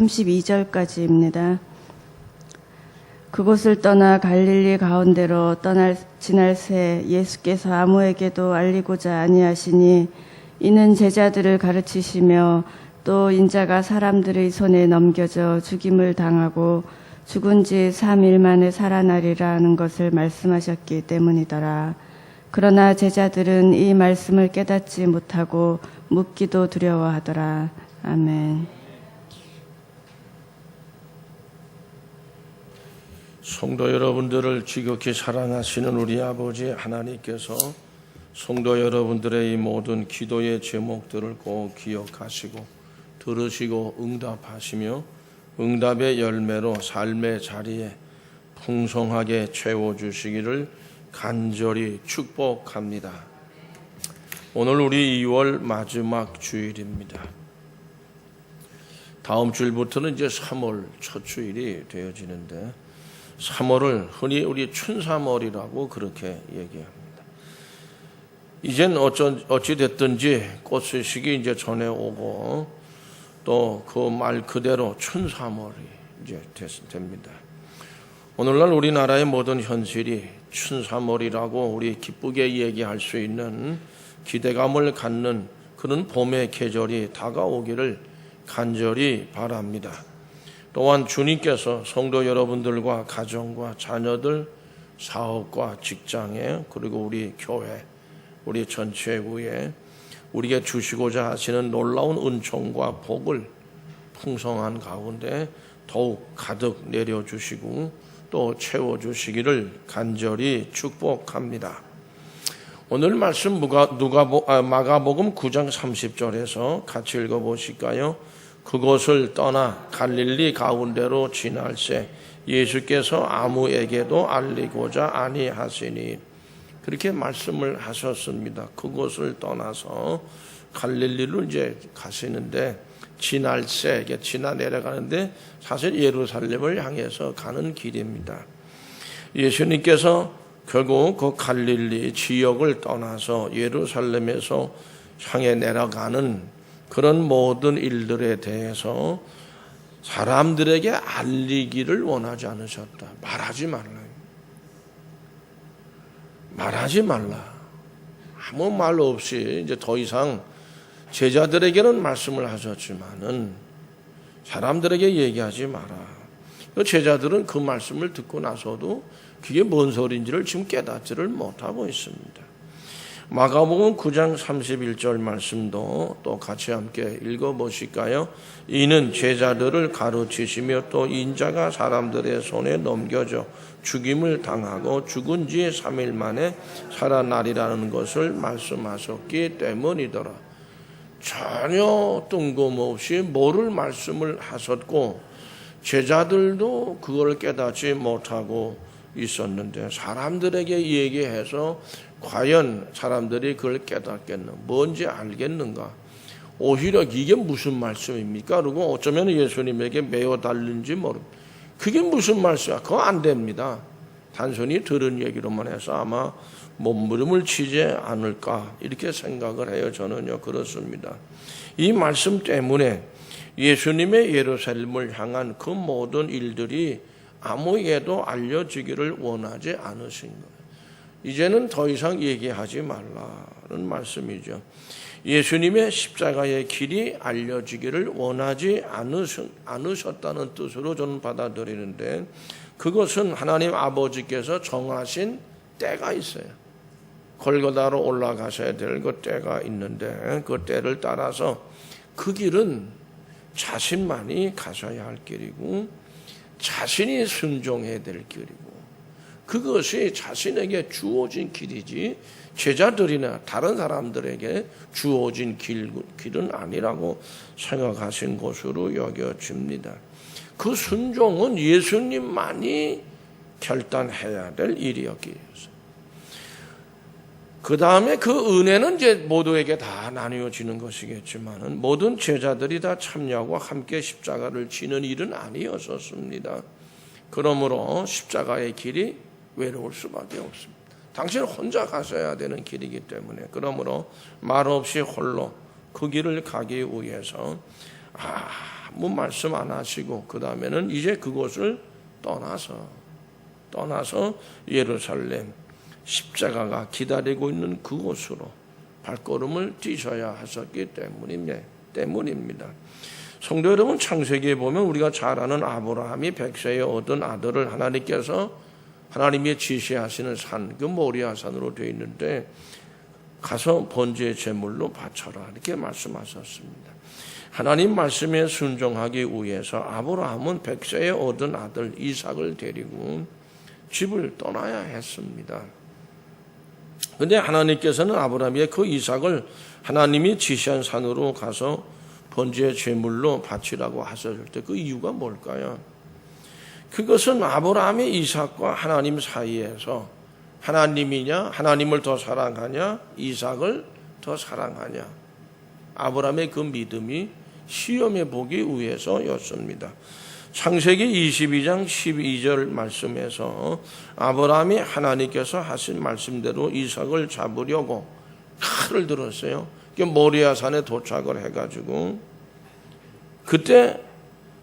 32절까지입니다. 그곳을 떠나 갈릴리 가운데로 지날 새 예수께서 아무에게도 알리고자 아니하시니 이는 제자들을 가르치시며 또 인자가 사람들의 손에 넘겨져 죽임을 당하고 죽은 지 3일 만에 살아나리라 하는 것을 말씀하셨기 때문이더라. 그러나 제자들은 이 말씀을 깨닫지 못하고 묻기도 두려워하더라. 아멘. 성도 여러분들을 지극히 사랑하시는 우리 아버지 하나님께서 성도 여러분들의 이 모든 기도의 제목들을 꼭 기억하시고 들으시고 응답하시며 응답의 열매로 삶의 자리에 풍성하게 채워주시기를 간절히 축복합니다. 오늘 우리 2월 마지막 주일입니다. 다음 주일부터는 이제 3월 첫 주일이 되어지는데 3월을 흔히 우리 춘삼월이라고 그렇게 얘기합니다. 이젠 어찌 됐든지 꽃수식이 이제 전해 오고 또 그 말 그대로 춘삼월이 이제 됩니다. 오늘날 우리나라의 모든 현실이 춘삼월이라고 우리 기쁘게 얘기할 수 있는 기대감을 갖는 그런 봄의 계절이 다가오기를 간절히 바랍니다. 또한 주님께서 성도 여러분들과 가정과 자녀들, 사업과 직장에 그리고 우리 교회, 우리 전체구에 우리에게 주시고자 하시는 놀라운 은총과 복을 풍성한 가운데 더욱 가득 내려주시고 또 채워주시기를 간절히 축복합니다. 오늘 말씀 마가복음 9장 30절에서 같이 읽어보실까요? 그곳을 떠나 갈릴리 가운데로 지날 새 예수께서 아무에게도 알리고자 아니하시니 그렇게 말씀을 하셨습니다. 그곳을 떠나서 갈릴리로 이제 가시는데 지날 새 지나 내려가는데 사실 예루살렘을 향해서 가는 길입니다. 예수님께서 결국 그 갈릴리 지역을 떠나서 예루살렘에서 향해 내려가는 그런 모든 일들에 대해서 사람들에게 알리기를 원하지 않으셨다. 말하지 말라. 말하지 말라. 아무 말 없이 이제 더 이상 제자들에게는 말씀을 하셨지만은 사람들에게 얘기하지 마라. 제자들은 그 말씀을 듣고 나서도 그게 뭔 소리인지를 지금 깨닫지를 못하고 있습니다. 마가복음 9장 31절 말씀도 또 같이 함께 읽어보실까요? 이는 제자들을 가르치시며 또 인자가 사람들의 손에 넘겨져 죽임을 당하고 죽은 지 3일 만에 살아나리라는 것을 말씀하셨기 때문이더라. 전혀 뜬금없이 뭐를 말씀을 하셨고 제자들도 그걸 깨닫지 못하고 있었는데 사람들에게 얘기해서 과연 사람들이 그걸 깨닫겠는가, 뭔지 알겠는가? 오히려 이게 무슨 말씀입니까? 그리고 어쩌면 예수님에게 매어 달린지 모릅니다. 그게 무슨 말씀이야? 그거 안 됩니다. 단순히 들은 얘기로만 해서 아마 몸부림을 치지 않을까 이렇게 생각을 해요. 저는요 그렇습니다. 이 말씀 때문에 예수님의 예루살렘을 향한 그 모든 일들이 아무에게도 알려지기를 원하지 않으신 거예요. 이제는 더 이상 얘기하지 말라는 말씀이죠. 예수님의 십자가의 길이 알려지기를 원하지 않으셨다는 뜻으로 저는 받아들이는데 그것은 하나님 아버지께서 정하신 때가 있어요. 골고다로 올라가셔야 될 그 때가 있는데 그 때를 따라서 그 길은 자신만이 가셔야 할 길이고 자신이 순종해야 될 길이고 그것이 자신에게 주어진 길이지 제자들이나 다른 사람들에게 주어진 길은 아니라고 생각하신 것으로 여겨집니다. 그 순종은 예수님만이 결단해야 될 일이었기에 그 다음에 그 은혜는 이제 모두에게 다 나뉘어지는 것이겠지만은 모든 제자들이 다 참여하고 함께 십자가를 지는 일은 아니었었습니다. 그러므로 십자가의 길이 외로울 수밖에 없습니다. 당신은 혼자 가셔야 되는 길이기 때문에 그러므로 말 없이 홀로 그 길을 가기 위해서 아무 말씀 안 하시고 그 다음에는 이제 그곳을 떠나서 예루살렘 십자가가 기다리고 있는 그곳으로 발걸음을 뛰셔야 하셨기 때문입니다. 성도 여러분, 창세기에 보면 우리가 잘 아는 아브라함이 백세에 얻은 아들을 하나님께서 하나님이 지시하시는 산, 그 모리아 산으로 되어 있는데 가서 번제의 제물로 바쳐라 이렇게 말씀하셨습니다. 하나님 말씀에 순종하기 위해서 아브라함은 백세에 얻은 아들 이삭을 데리고 집을 떠나야 했습니다. 그런데 하나님께서는 아브라함의 그 이삭을 하나님이 지시한 산으로 가서 번제의 제물로 바치라고 하셨을 때 그 이유가 뭘까요? 그것은 아브라함의 이삭과 하나님 사이에서 하나님이냐, 하나님을 더 사랑하냐, 이삭을 더 사랑하냐, 아브라함의 그 믿음이 시험해 보기 위해서였습니다. 창세기 22장 12절 말씀에서 아브라함이 하나님께서 하신 말씀대로 이삭을 잡으려고 칼을 들었어요. 모리아 산에 도착을 해가지고 그때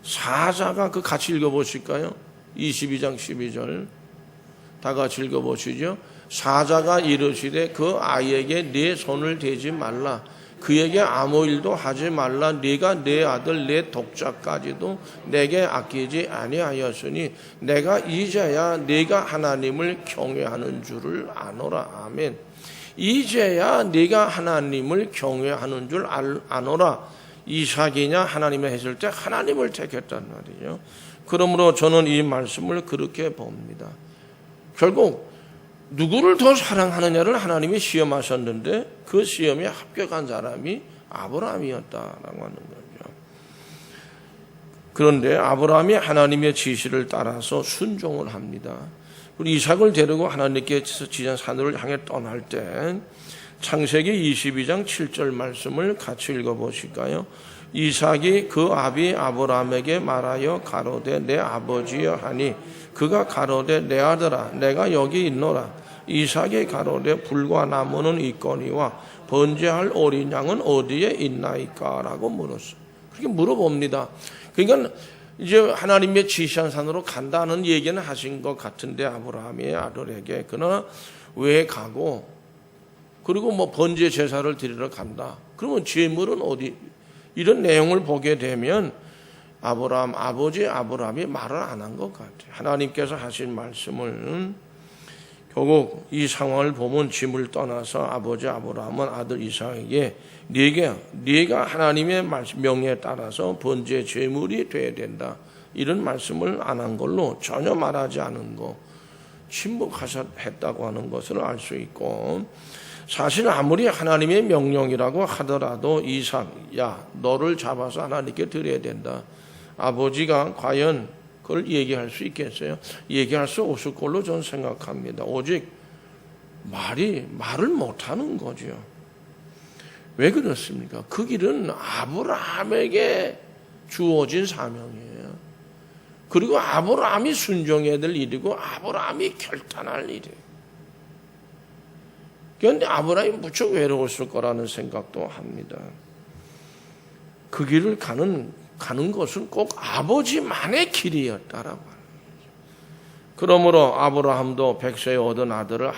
사자가 그 같이 읽어보실까요? 22장 12절 다 같이 읽어보시죠. 사자가 이르시되 그 아이에게 네 손을 대지 말라, 그에게 아무 일도 하지 말라. 네가 내 아들 내 독자까지도 내게 아끼지 아니하였으니 내가 이제야 네가 하나님을 경외하는 줄을 아노라. 아멘. 이제야 네가 하나님을 경외하는 줄 아노라. 이삭이냐 하나님을 했을 때 하나님을 택했단 말이죠. 그러므로 저는 이 말씀을 그렇게 봅니다. 결국 누구를 더 사랑하느냐를 하나님이 시험하셨는데 그 시험에 합격한 사람이 아브라함이었다라고 하는 거죠. 그런데 아브라함이 하나님의 지시를 따라서 순종을 합니다. 그리고 이삭을 데리고 하나님께서 지시한 산으로 향해 떠날 때 창세기 22장 7절 말씀을 같이 읽어보실까요? 이삭이 그 아비 아브라함에게 말하여 가로되 내 아버지여 하니 그가 가로되 내 아들아 내가 여기 있노라. 이삭이 가로되 불과 나무는 있거니와 번제할 어린 양은 어디에 있나이까? 라고 물었어요. 그렇게 물어봅니다. 그러니까 이제 하나님의 지시한 산으로 간다는 얘기는 하신 것 같은데 아브라함의 아들에게, 그러나 왜 가고 그리고 뭐 번제 제사를 드리러 간다. 그러면 제물은 어디? 이런 내용을 보게 되면 아브라함 아버지 아브라함이 말을 안 한 것 같아요. 하나님께서 하신 말씀을 결국 이 상황을 보면 짐을 떠나서 아버지 아브라함은 아들 이삭에게 네가 하나님의 명령에 따라서 번제 제물이 돼야 된다. 이런 말씀을 안 한 걸로 전혀 말하지 않은 거, 침묵했다고 하는 것을 알 수 있고, 사실 아무리 하나님의 명령이라고 하더라도 이삭, 야 너를 잡아서 하나님께 드려야 된다. 아버지가 과연 그걸 얘기할 수 있겠어요? 얘기할 수 없을 걸로 저는 생각합니다. 오직 말을 못하는 거죠. 왜 그렇습니까? 그 길은 아브라함에게 주어진 사명이에요. 그리고 아브라함이 순종해야 될 일이고 아브라함이 결단할 일이에요. 그런데 아브라함이 무척 외로웠을 거라는 생각도 합니다. 그 길을 가는 것은 꼭 아버지만의 길이었다라고 하는 거죠. 그러므로 아브라함도 백세에 얻은 아들을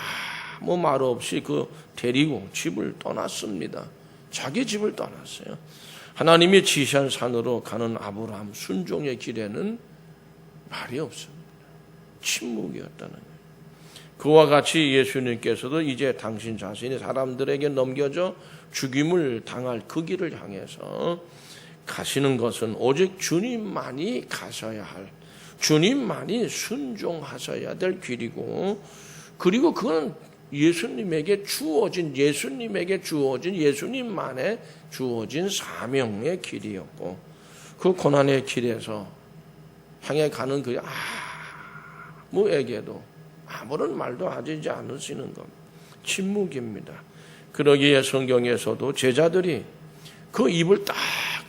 아무 말 없이 데리고 집을 떠났습니다. 자기 집을 떠났어요. 하나님이 지시한 산으로 가는 아브라함 순종의 길에는 말이 없습니다. 침묵이었다는 거예요. 그와 같이 예수님께서도 이제 당신 자신이 사람들에게 넘겨져 죽임을 당할 그 길을 향해서 가시는 것은 오직 주님만이 가셔야 할, 주님만이 순종하셔야 될 길이고, 그리고 그건 예수님에게 주어진 예수님만의 주어진 사명의 길이었고, 그 고난의 길에서 향해 가는 그 아무에게도 아무런 말도 하지 않으시는 것, 침묵입니다. 그러기에 성경에서도 제자들이 그 입을 딱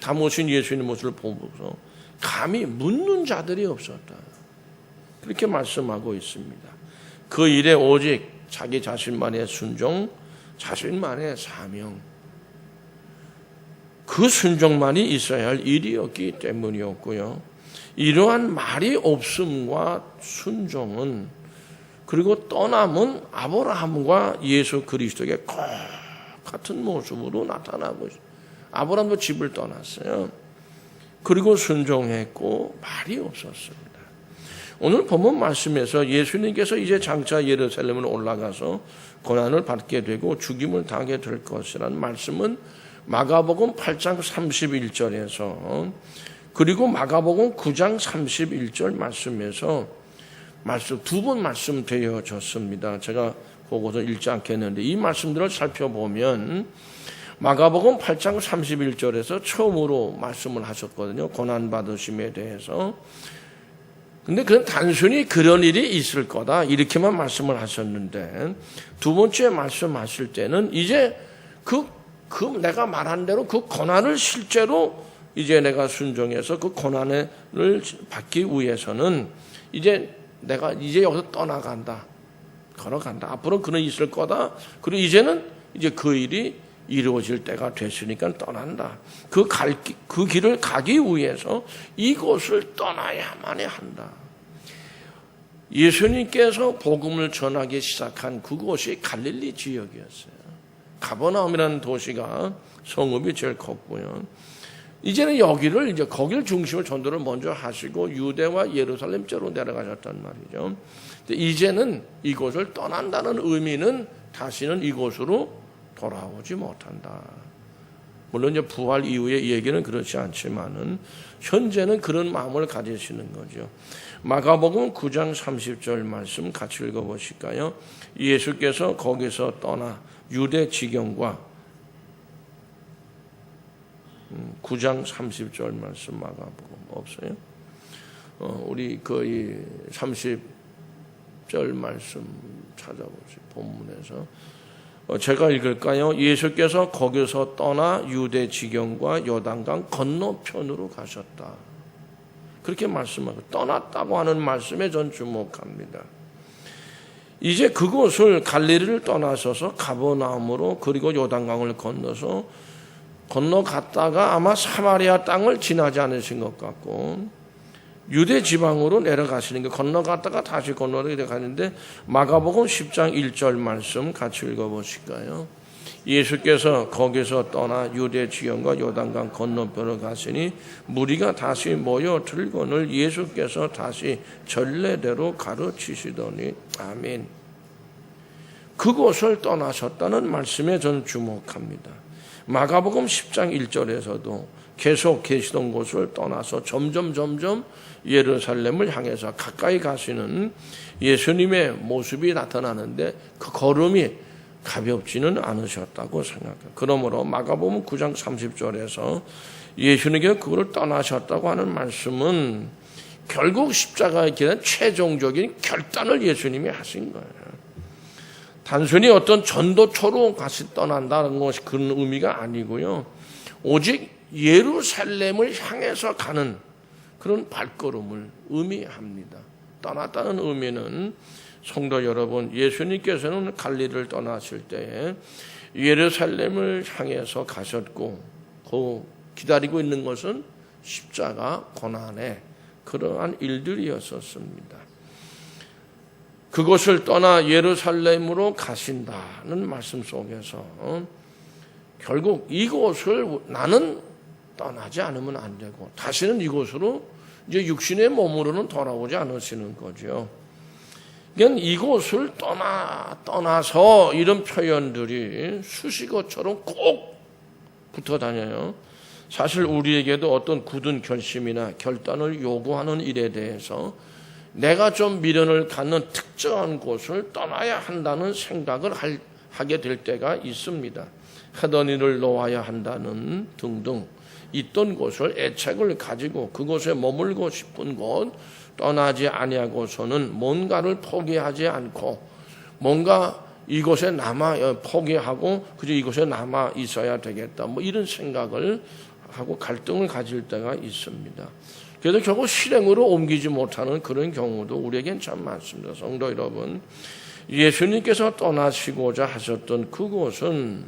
다무신 예수님 모습을 보면서 감히 묻는 자들이 없었다. 그렇게 말씀하고 있습니다. 그 일에 오직 자기 자신만의 순종, 자신만의 사명, 그 순종만이 있어야 할 일이었기 때문이었고요. 이러한 말이 없음과 순종은, 그리고 떠남은 아브라함과 예수 그리스도의 같은 모습으로 나타나고 있어요. 아브라함도 집을 떠났어요. 그리고 순종했고 말이 없었습니다. 오늘 본문 말씀에서 예수님께서 이제 장차 예루살렘으로 올라가서 고난을 받게 되고 죽임을 당하게 될 것이라는 말씀은 마가복음 8장 31절에서 그리고 마가복음 9장 31절 말씀에서 두 번 말씀되어졌습니다. 제가 그것을 읽지 않겠는데 이 말씀들을 살펴보면 마가복음 8장 31절에서 처음으로 말씀을 하셨거든요. 고난받으심에 대해서. 근데 그건 단순히 그런 일이 있을 거다 이렇게만 말씀을 하셨는데 두 번째 말씀하실 때는 이제 그 내가 말한 대로 그 고난을 실제로 이제 내가 순종해서 그 고난을 받기 위해서는 이제 내가 이제 여기서 떠나간다. 걸어간다. 앞으로 그는 있을 거다. 그리고 이제는 이제 그 일이 이루어질 때가 됐으니까 떠난다. 그 길을 가기 위해서 이곳을 떠나야만이 한다. 예수님께서 복음을 전하기 시작한 그곳이 갈릴리 지역이었어요. 가버나움이라는 도시가 성읍이 제일 컸고요. 이제는 거길 중심으로 전도를 먼저 하시고 유대와 예루살렘 쪽으로 내려가셨단 말이죠. 이제는 이곳을 떠난다는 의미는 다시는 이곳으로 돌아오지 못한다. 물론 이제 부활 이후의 얘기는 그렇지 않지만은 현재는 그런 마음을 가지시는 거죠. 마가복음 9장 30절 말씀 같이 읽어보실까요? 예수께서 거기서 떠나 유대 지경과 9장 30절 말씀 마가복음 없어요? 우리 거의 30절 말씀 찾아보세요. 본문에서. 제가 읽을까요? 예수께서 거기서 떠나 유대 지경과 요단강 건너편으로 가셨다. 그렇게 말씀하고 떠났다고 하는 말씀에 전 주목합니다. 이제 그곳을 갈릴리를 떠나셔서 가버나움으로 그리고 요단강을 건너갔다가 아마 사마리아 땅을 지나지 않으신 것 같고 유대 지방으로 내려가시는 게 건너갔다가 다시 건너가는데 마가복음 10장 1절 말씀 같이 읽어보실까요? 예수께서 거기서 떠나 유대 지경과 요단강 건너편으로 가시니 무리가 다시 모여 들거늘 예수께서 다시 전례대로 가르치시더니 아멘. 그곳을 떠나셨다는 말씀에 저는 주목합니다. 마가복음 10장 1절에서도 계속 계시던 곳을 떠나서 점점 예루살렘을 향해서 가까이 가시는 예수님의 모습이 나타나는데 그 걸음이 가볍지는 않으셨다고 생각해요. 그러므로 마가복음 9장 30절에서 예수님께서 그걸 떠나셨다고 하는 말씀은 결국 십자가에 대한 최종적인 결단을 예수님이 하신 거예요. 단순히 어떤 전도처로 다시 떠난다는 것이 그런 의미가 아니고요. 오직 예루살렘을 향해서 가는 그런 발걸음을 의미합니다. 떠났다는 의미는 성도 여러분, 예수님께서는 갈릴리를 떠나실 때에 예루살렘을 향해서 가셨고 그 기다리고 있는 것은 십자가 고난의 그러한 일들이었었습니다. 그곳을 떠나 예루살렘으로 가신다는 말씀 속에서 결국 이곳을 나는 떠나지 않으면 안 되고 다시는 이곳으로 이제 육신의 몸으로는 돌아오지 않으시는 거죠. 그러니까 이곳을 떠나서 이런 표현들이 수식어처럼 꼭 붙어 다녀요. 사실 우리에게도 어떤 굳은 결심이나 결단을 요구하는 일에 대해서 내가 좀 미련을 갖는 특정한 곳을 떠나야 한다는 생각을 하게 될 때가 있습니다. 하던 일을 놓아야 한다는 등등 있던 곳을 애착을 가지고 그곳에 머물고 싶은 곳 떠나지 아니하고서는 뭔가를 포기하지 않고 뭔가 이곳에 포기하고 그저 이곳에 남아 있어야 되겠다 뭐 이런 생각을 하고 갈등을 가질 때가 있습니다. 그래도 결국 실행으로 옮기지 못하는 그런 경우도 우리에겐 참 많습니다. 성도 여러분, 예수님께서 떠나시고자 하셨던 그곳은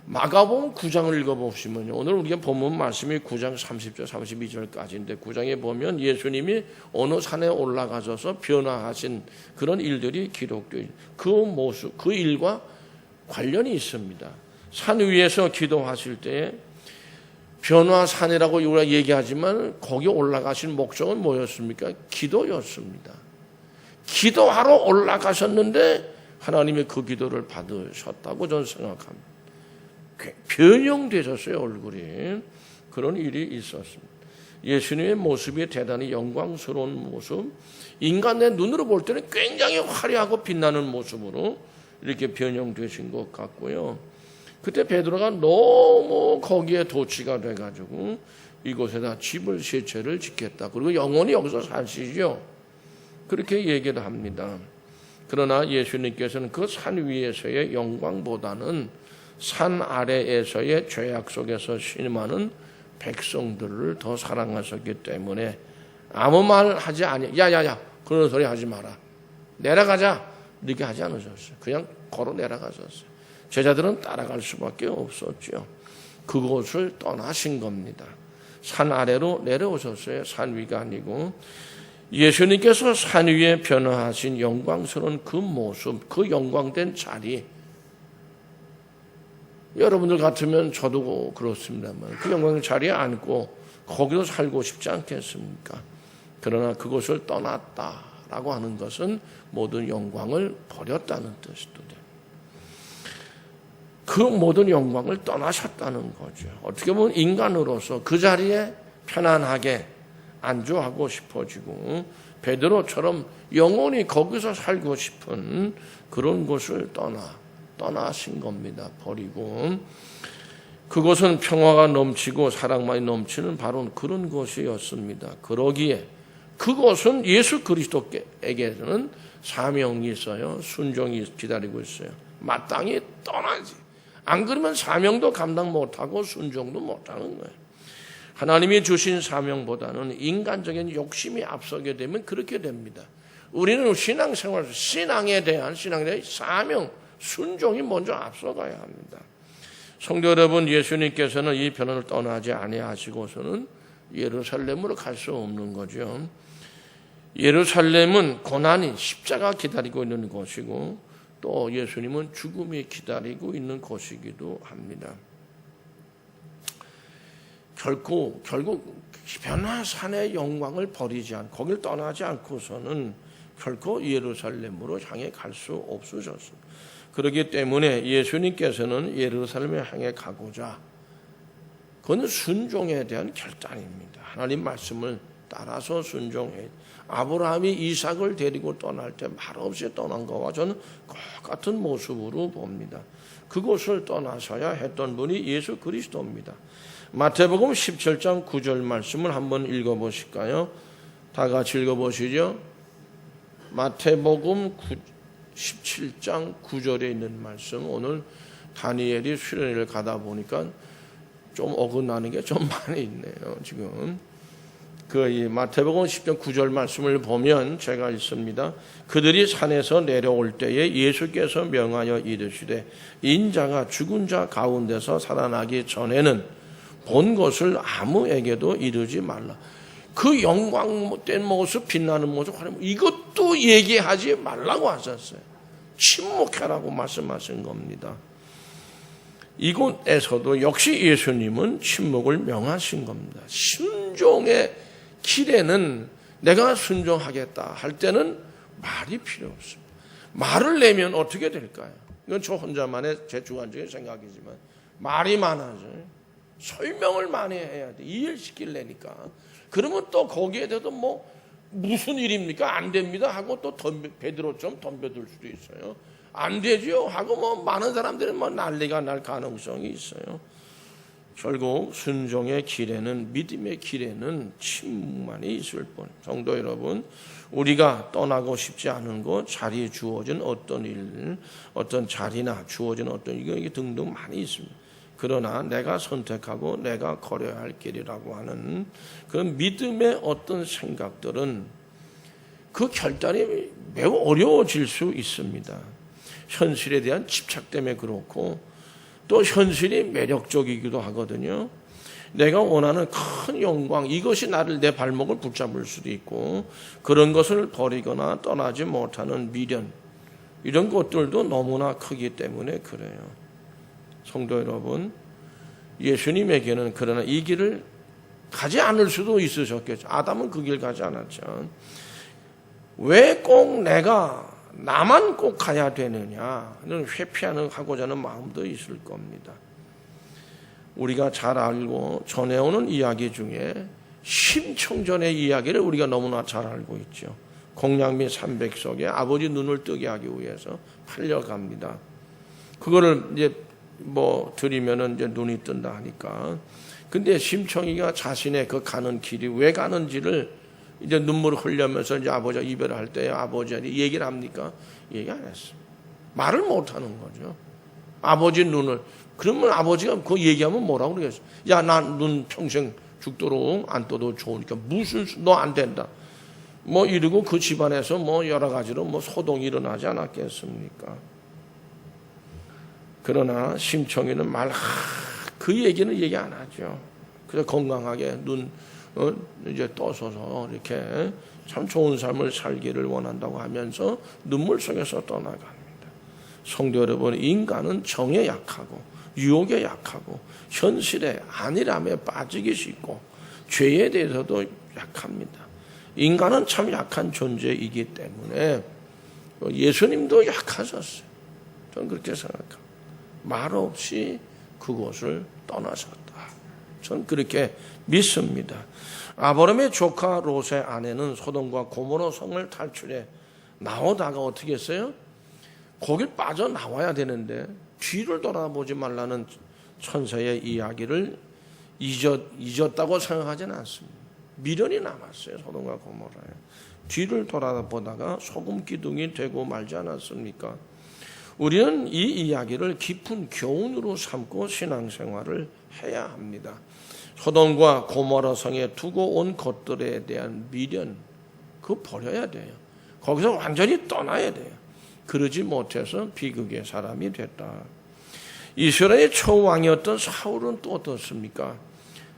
마가복음 9장을 읽어보시면요. 오늘 우리가 본문 말씀이 9장 30절 32절까지인데 9장에 보면 예수님이 어느 산에 올라가셔서 변화하신 그런 일들이 기록되어 있는 그 모습, 그 일과 관련이 있습니다. 산 위에서 기도하실 때에 변화산이라고 우리가 얘기하지만 거기 올라가신 목적은 뭐였습니까? 기도였습니다. 기도하러 올라가셨는데 하나님이 그 기도를 받으셨다고 저는 생각합니다. 변형되셨어요, 얼굴이. 그런 일이 있었습니다. 예수님의 모습이 대단히 영광스러운 모습, 인간의 눈으로 볼 때는 굉장히 화려하고 빛나는 모습으로 이렇게 변형되신 것 같고요. 그때 베드로가 너무 거기에 도취가 돼가지고 이곳에다 집을 세 채를 짓겠다. 그리고 영원히 여기서 사시죠. 그렇게 얘기를 합니다. 그러나 예수님께서는 그 산 위에서의 영광보다는 산 아래에서의 죄악 속에서 신음하는 백성들을 더 사랑하셨기 때문에 아무 말 하지 아니, 야야야 그런 소리 하지 마라, 내려가자 이렇게 하지 않으셨어요. 그냥 걸어 내려가셨어요. 제자들은 따라갈 수밖에 없었죠. 그곳을 떠나신 겁니다. 산 아래로 내려오셨어요. 산 위가 아니고. 예수님께서 산 위에 변화하신 영광스러운 그 모습, 그 영광된 자리, 여러분들 같으면 저도 그렇습니다만 그 영광의 자리에 앉고 거기서 살고 싶지 않겠습니까? 그러나 그곳을 떠났다라고 하는 것은 모든 영광을 버렸다는 뜻도 돼요. 그 모든 영광을 떠나셨다는 거죠. 어떻게 보면 인간으로서 그 자리에 편안하게 안주하고 싶어지고 베드로처럼 영원히 거기서 살고 싶은 그런 곳을 떠나신 겁니다. 버리고. 그곳은 평화가 넘치고 사랑만이 넘치는 바로 그런 곳이었습니다. 그러기에 그곳은 예수 그리스도에게는 사명이 있어요. 순종이 기다리고 있어요. 마땅히 떠나지. 안 그러면 사명도 감당 못하고 순종도 못하는 거예요. 하나님이 주신 사명보다는 인간적인 욕심이 앞서게 되면 그렇게 됩니다. 우리는 신앙생활에서 신앙에 대한 사명, 순종이 먼저 앞서가야 합니다. 성도 여러분, 예수님께서는 이 변화를 떠나지 아니하시고서는 예루살렘으로 갈 수 없는 거죠. 예루살렘은 고난이 십자가 기다리고 있는 곳이고 또 예수님은 죽음이 기다리고 있는 곳이기도 합니다. 결국 변화산의 영광을 버리지 않고 거길 떠나지 않고서는 결코 예루살렘으로 향해 갈 수 없으셨습니다. 그렇기 때문에 예수님께서는 예루살렘에 향해 가고자, 그건 순종에 대한 결단입니다. 하나님 말씀을 따라서 순종해. 아브라함이 이삭을 데리고 떠날 때 말없이 떠난 것과 저는 똑같은 모습으로 봅니다. 그곳을 떠나서야 했던 분이 예수 그리스도입니다. 마태복음 17장 9절 말씀을 한번 읽어보실까요? 다 같이 읽어보시죠. 마태복음 17장 9절에 있는 말씀, 오늘 다니엘이 수련회를 가다 보니까 좀 어긋나는 게 좀 많이 있네요. 지금 이 마태복음 10장 9절 말씀을 보면 제가 읽습니다. 그들이 산에서 내려올 때에 예수께서 명하여 이르시되 인자가 죽은 자 가운데서 살아나기 전에는 본 것을 아무에게도 이르지 말라. 그 영광된 모습, 빛나는 모습, 이것도 얘기하지 말라고 하셨어요. 침묵해라고 말씀하신 겁니다. 이곳에서도 역시 예수님은 침묵을 명하신 겁니다. 순종의 길에는 내가 순종하겠다 할 때는 말이 필요 없습니다. 말을 내면 어떻게 될까요? 이건 저 혼자만의 제 주관적인 생각이지만 말이 많아져요. 설명을 많이 해야 돼. 이해시키려니까. 그러면 또 거기에 대해서 무슨 일입니까? 안 됩니다 하고 또 베드로처럼 덤벼들 수도 있어요. 안 되죠 하고 많은 사람들이 난리가 날 가능성이 있어요. 결국 순종의 길에는, 믿음의 길에는 침묵만이 있을 뿐. 성도 여러분, 우리가 떠나고 싶지 않은 것, 자리에 주어진 어떤 일, 어떤 자리나 주어진 어떤 이게 등등 많이 있습니다. 그러나 내가 선택하고 내가 걸어야 할 길이라고 하는 그 믿음의 어떤 생각들은 그 결단이 매우 어려워질 수 있습니다. 현실에 대한 집착 때문에 그렇고 또 현실이 매력적이기도 하거든요. 내가 원하는 큰 영광, 이것이 나를 내 발목을 붙잡을 수도 있고 그런 것을 버리거나 떠나지 못하는 미련, 이런 것들도 너무나 크기 때문에 그래요. 성도 여러분, 예수님에게는 그러나 이 길을 가지 않을 수도 있으셨겠죠. 아담은 그 길 가지 않았죠. 왜 꼭 나만 꼭 가야 되느냐는 회피하고자 하는 마음도 있을 겁니다. 우리가 잘 알고 전해오는 이야기 중에 심청전의 이야기를 우리가 너무나 잘 알고 있죠. 공양미 300석에 아버지 눈을 뜨게 하기 위해서 팔려갑니다. 그거를 이제 드리면은 이제 눈이 뜬다 하니까. 근데 심청이가 자신의 그 가는 길이 왜 가는지를 이제 눈물을 흘리면서 이제 아버지와 이별을 할 때 아버지한테 얘기를 합니까? 얘기 안 했어요. 말을 못 하는 거죠. 아버지 눈을. 그러면 아버지가 그거 얘기하면 뭐라고 그러겠어요? 야, 나 눈 평생 죽도록 안 떠도 좋으니까 무슨 너 안 된다. 이러고 그 집안에서 여러 가지로 소동이 일어나지 않았겠습니까? 그러나 심청이는 그 얘기는 얘기 안 하죠. 그래서 건강하게 눈 이제 떠서서 이렇게 참 좋은 삶을 살기를 원한다고 하면서 눈물 속에서 떠나갑니다. 성도 여러분, 인간은 정에 약하고 유혹에 약하고 현실의 안일함에 빠지기 쉽고 죄에 대해서도 약합니다. 인간은 참 약한 존재이기 때문에 예수님도 약하셨어요. 저는 그렇게 생각합니다. 말 없이 그곳을 떠나셨다. 저는 그렇게 믿습니다. 아브라함의 조카 롯의 아내는 소돔과 고모라 성을 탈출해 나오다가 어떻게 했어요? 거길 빠져나와야 되는데 뒤를 돌아보지 말라는 천사의 이야기를 잊었다고 생각하지는 않습니다. 미련이 남았어요. 소돔과 고모라에. 뒤를 돌아보다가 소금 기둥이 되고 말지 않았습니까? 우리는 이 이야기를 깊은 교훈으로 삼고 신앙생활을 해야 합니다. 소돔과 고모라 성에 두고 온 것들에 대한 미련, 그거 버려야 돼요. 거기서 완전히 떠나야 돼요. 그러지 못해서 비극의 사람이 됐다. 이스라엘의 초왕이었던 사울은 또 어떻습니까?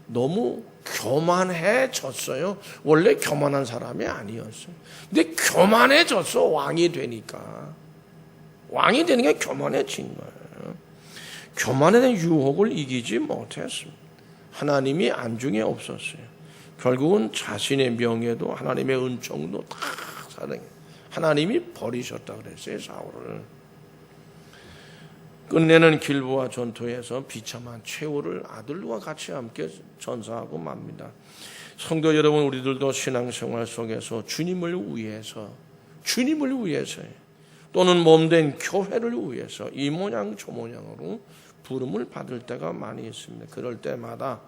너무 교만해졌어요. 원래 교만한 사람이 아니었어요. 근데 교만해졌어. 왕이 되니까. 왕이 되니까 교만해진 거예요. 교만에 대한 유혹을 이기지 못했습니다. 하나님이 안중에 없었어요. 결국은 자신의 명예도 하나님의 은총도 다 사랑해요. 하나님이 버리셨다 그랬어요. 사울을. 끝내는 길보아 전투에서 비참한 최후를 아들과 같이 함께 전사하고 맙니다. 성도 여러분, 우리들도 신앙생활 속에서 주님을 위해서요, 또는 몸된 교회를 위해서 이 모양 저 모양으로 부름을 받을 때가 많이 있습니다. 그럴 때마다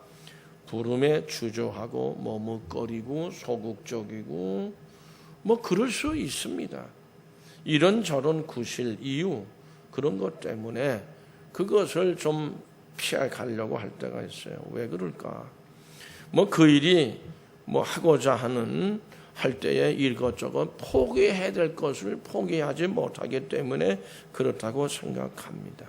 부름에 주저하고 머뭇거리고 소극적이고 그럴 수 있습니다. 이런저런 구실 이유, 그런 것 때문에 그것을 좀 피해가려고 할 때가 있어요. 왜 그럴까? 그 일이 하고자 할 때에 이것저것 포기해야 될 것을 포기하지 못하기 때문에 그렇다고 생각합니다.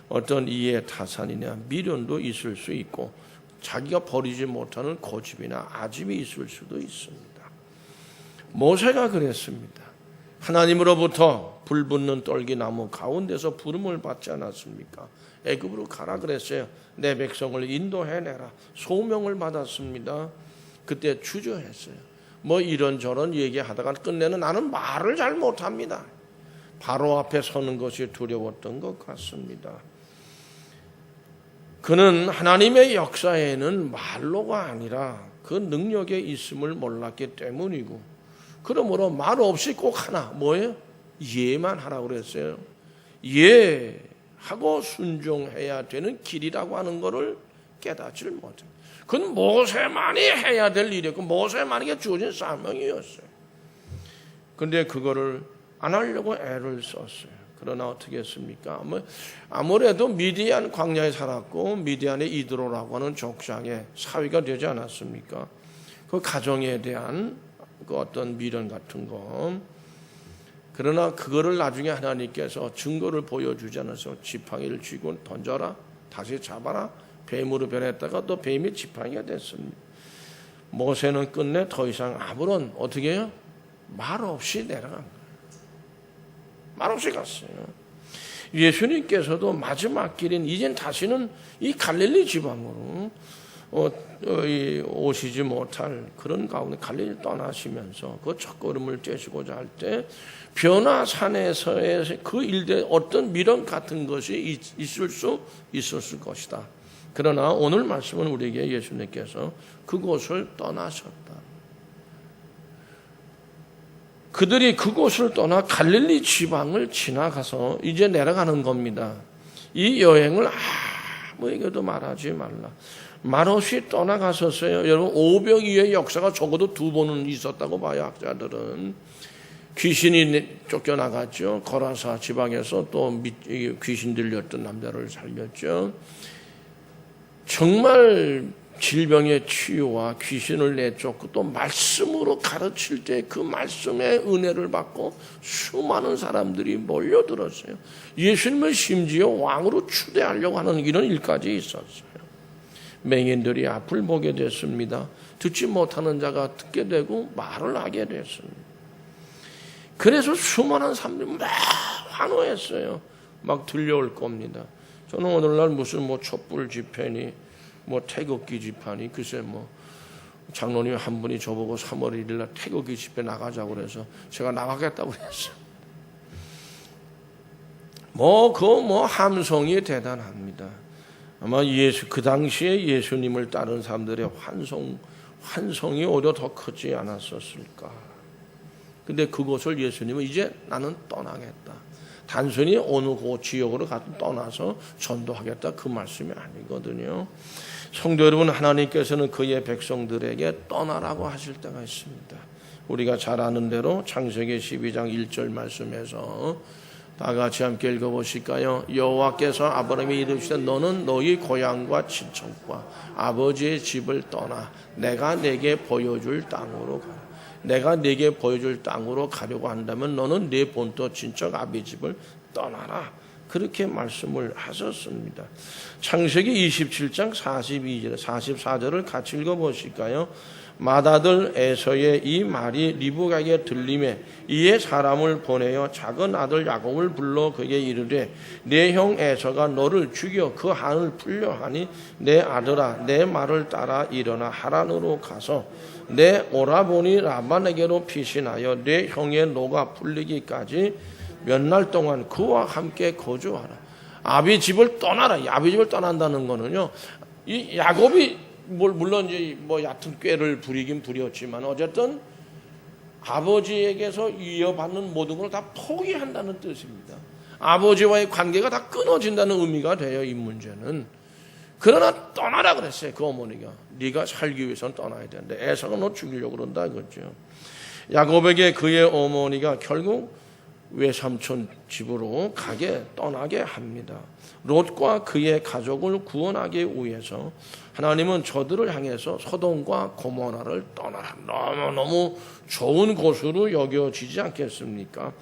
어떤 이해 타산이나 미련도 있을 수 있고 자기가 버리지 못하는 고집이나 아집이 있을 수도 있습니다. 모세가 그랬습니다. 하나님으로부터 불붙는 떨기나무 가운데서 부름을 받지 않았습니까? 애굽으로 가라 그랬어요. 내 백성을 인도해내라. 소명을 받았습니다. 그때 주저했어요. 이런저런 얘기하다가 끝내는 나는 말을 잘 못합니다. 바로 앞에 서는 것이 두려웠던 것 같습니다. 그는 하나님의 역사에는 말로가 아니라 그 능력에 있음을 몰랐기 때문이고, 그러므로 말 없이 꼭 하나, 뭐예요? 예만 하라고 그랬어요. 예하고 순종해야 되는 길이라고 하는 것을 깨닫지를 못해요. 그건 모세만이 해야 될 일이었고 모세만에게 주어진 사명이었어요. 근데 그거를 안 하려고 애를 썼어요. 그러나 어떻게 했습니까? 아무래도 미디안 광야에 살았고 미디안의 이드로라고 하는 족장의 사위가 되지 않았습니까? 그 가정에 대한 그 어떤 미련 같은 거, 그러나 그거를 나중에 하나님께서 증거를 보여주지 않아서 지팡이를 쥐고 던져라, 다시 잡아라, 뱀으로 변했다가 또 뱀이 지팡이가 됐습니다. 모세는 끝내 더 이상 아무런 어떻게 해요? 말 없이 내려간 거예요. 말 없이 갔어요. 예수님께서도 마지막 길인 이젠 다시는 이 갈릴리 지방으로 오시지 못할 그런 가운데 갈릴리 떠나시면서 그 첫걸음을 떼시고자 할 때 변화산에서의 그 일대 어떤 미련 같은 것이 있었을 것이다. 그러나 오늘 말씀은 우리에게 예수님께서 그곳을 떠나셨다. 그들이 그곳을 떠나 갈릴리 지방을 지나가서 이제 내려가는 겁니다. 이 여행을 아무에게도 말하지 말라. 말없이 떠나갔었어요. 여러분, 오병이어의 역사가 적어도 2번은 있었다고 봐요. 학자들은. 귀신이 쫓겨나갔죠. 거라사 지방에서 또 귀신 들렸던 남자를 살렸죠. 정말 질병의 치유와 귀신을 내쫓고 또 말씀으로 가르칠 때 그 말씀의 은혜를 받고 수많은 사람들이 몰려들었어요. 예수님을 심지어 왕으로 추대하려고 하는 이런 일까지 있었어요. 맹인들이 앞을 보게 됐습니다. 듣지 못하는 자가 듣게 되고 말을 하게 됐습니다. 그래서 수많은 사람들이 막 환호했어요. 막 들려올 겁니다. 저는 오늘날 무슨 촛불 집회니 태극기 집회니 글쎄 장로님 한 분이 저보고 3월 1일 날 태극기 집회 나가자고 그래서 제가 나가겠다고 그랬어요. 함성이 대단합니다. 아마 그 당시에 예수님을 따른 사람들의 환성이 오히려 더 크지 않았었을까. 근데 그곳을 예수님은 이제 나는 떠나겠다. 단순히 어느 그 지역으로 떠나서 전도하겠다 그 말씀이 아니거든요. 성도 여러분, 하나님께서는 그의 백성들에게 떠나라고 하실 때가 있습니다. 우리가 잘 아는 대로 창세기 12장 1절 말씀에서 다 같이 함께 읽어보실까요? 여호와께서 아브라함에게 이르시되 너는 너희 고향과 친척과 아버지의 집을 떠나 내가 내게 보여줄 땅으로 가라. 내가 네게 보여줄 땅으로 가려고 한다면 너는 네 본토 친척 아비 집을 떠나라. 그렇게 말씀을 하셨습니다. 창세기 27장 42절, 44절을 같이 읽어보실까요? 맏아들 에서의 이 말이 리브가에게 들림에 이에 사람을 보내어 작은 아들 야곱을 불러 그에게 이르되 내 형 에서가 너를 죽여 그 한을 풀려 하니 내 아들아 내 말을 따라 일어나 하란으로 가서 내 오라보니 라반에게로 피신하여 내 형의 노가 풀리기까지 몇 날 동안 그와 함께 거주하라. 아비 집을 떠나라. 아비 집을 떠난다는 거는요, 이 야곱이 물론 이제 얕은 꾀를 부리긴 부렸지만 어쨌든 아버지에게서 이어받는 모든 걸 다 포기한다는 뜻입니다. 아버지와의 관계가 다 끊어진다는 의미가 돼요. 이 문제는. 그러나 떠나라 그랬어요. 그 어머니가. 네가 살기 위해서는 떠나야 되는데 에서가 너 죽이려고 그런다 그랬죠. 야곱에게 그의 어머니가 결국 외삼촌 집으로 떠나게 합니다. 롯과 그의 가족을 구원하기 위해서 하나님은 저들을 향해서 소돔과 고모라를 떠나라. 너무 좋은 곳으로 여겨지지 않겠습니까?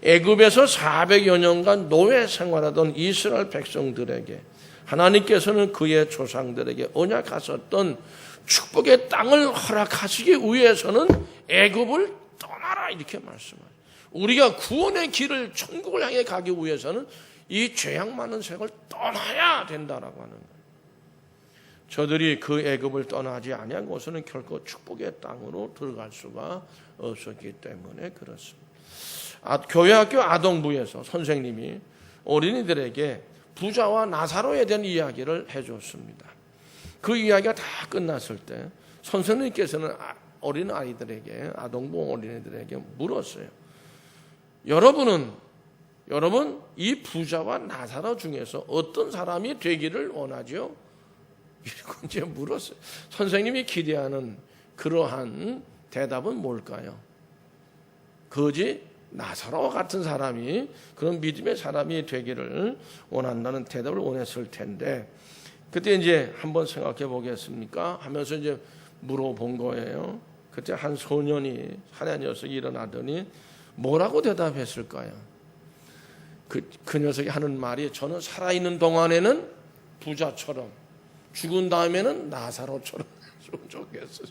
애굽에서 400여 년간 노예 생활하던 이스라엘 백성들에게 하나님께서는 그의 조상들에게 언약하셨던 축복의 땅을 허락하시기 위해서는 애굽을 떠나라 이렇게 말씀하세요. 우리가 구원의 길을 천국을 향해 가기 위해서는 이 죄악 많은 세상을 떠나야 된다라고 하는 거예요. 저들이 그 애굽을 떠나지 아니한 곳은 결코 축복의 땅으로 들어갈 수가 없었기 때문에 그렇습니다. 교회학교 아동부에서 선생님이 어린이들에게 부자와 나사로에 대한 이야기를 해줬습니다. 그 이야기가 다 끝났을 때 선생님께서는 어린 아이들에게 아동부 어린이들에게 물었어요. 여러분 이 부자와 나사로 중에서 어떤 사람이 되기를 원하죠? 이렇게 이제 물었어요. 선생님이 기대하는 그러한 대답은 뭘까요? 거지 나사로와 같은 사람이 그런 믿음의 사람이 되기를 원한다는 대답을 원했을 텐데 그때 이제 한번 생각해 보겠습니까? 하면서 이제 물어본 거예요. 그때 한 소년이 하나님께서 일어나더니 뭐라고 대답했을까요? 그 녀석이 하는 말이 저는 살아있는 동안에는 부자처럼 죽은 다음에는 나사로처럼 했으면 좋겠어요.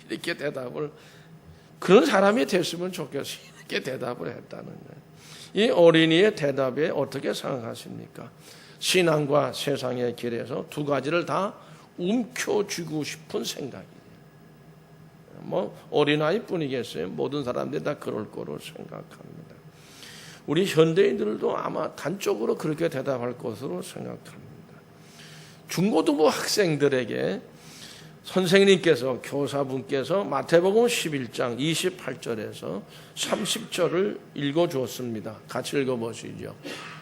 이렇게 대답을, 그런 사람이 됐으면 좋겠어요. 이렇게 대답을 했다는 거예요. 이 어린이의 대답에 어떻게 생각하십니까? 신앙과 세상의 길에서 두 가지를 다 움켜쥐고 싶은 생각이에요. 어린아이뿐이겠어요. 모든 사람들이 다 그럴 거로 생각합니다. 우리 현대인들도 아마 단적으로 그렇게 대답할 것으로 생각합니다. 중고등부 학생들에게 선생님께서, 교사분께서 마태복음 11장 28절에서 30절을 읽어주었습니다. 같이 읽어보시죠.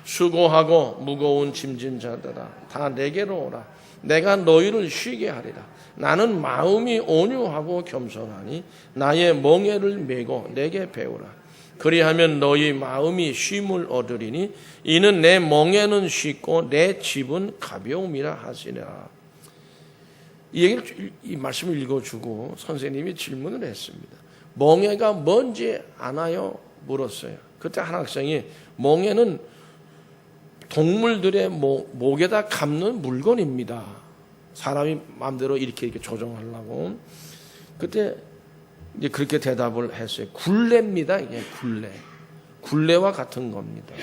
수고하고 무거운 짐진 자들아 다 내게로 오라. 내가 너희를 쉬게 하리라. 나는 마음이 온유하고 겸손하니 나의 멍에를 메고 내게 배우라. 그리하면 너희 마음이 쉼을 얻으리니 이는 내 멍에는 쉽고 내 짐은 가벼움이라 하시니라. 이 말씀을 읽어주고 선생님이 질문을 했습니다. 멍에가 뭔지 아나요? 물었어요. 그때 한 학생이 멍에는 동물들의 목에다 감는 물건입니다. 사람이 마음대로 이렇게 조정하려고. 그때 이제 그렇게 대답을 했어요. 굴레입니다. 이게 굴레. 굴레와 같은 겁니다.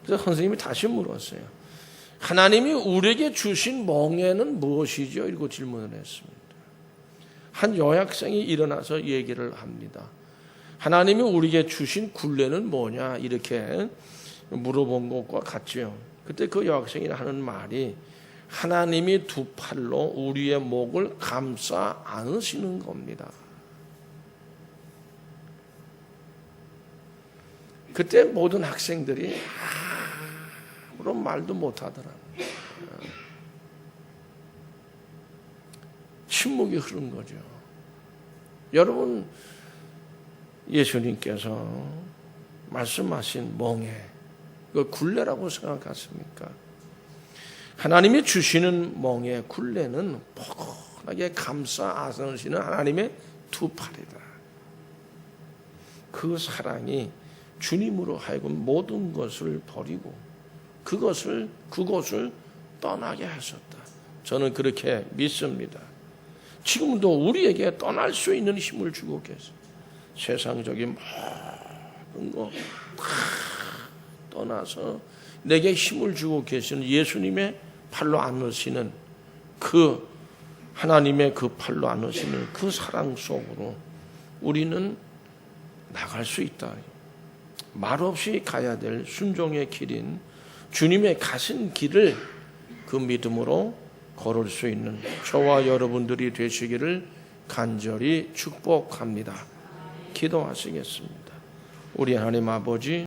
그래서 선생님이 다시 물었어요. 하나님이 우리에게 주신 멍에는 무엇이죠? 이렇게 질문을 했습니다. 한 여학생이 일어나서 얘기를 합니다. 하나님이 우리에게 주신 굴레는 뭐냐? 이렇게 물어본 것과 같죠. 그때 그 여학생이 하는 말이 하나님이 두 팔로 우리의 목을 감싸 안으시는 겁니다. 그때 모든 학생들이 그런 말도 못하더라고요. 침묵이 흐른 거죠. 여러분, 예수님께서 말씀하신 멍에, 그 굴레라고 생각하십니까? 하나님이 주시는 멍에, 굴레는 포근하게 감싸 안으시는 하나님의 두 팔이다. 그 사랑이 주님으로 하여금 모든 것을 버리고 그곳을 떠나게 하셨다. 저는 그렇게 믿습니다. 지금도 우리에게 떠날 수 있는 힘을 주고 계세요. 세상적인 모든 거 다 떠나서 내게 힘을 주고 계시는 예수님의 팔로 안으시는 그 하나님의 그 팔로 안으시는 그 사랑 속으로 우리는 나갈 수 있다. 말없이 가야 될 순종의 길인 주님의 가신 길을 그 믿음으로 걸을 수 있는 저와 여러분들이 되시기를 간절히 축복합니다. 기도하시겠습니다. 우리 하나님 아버지,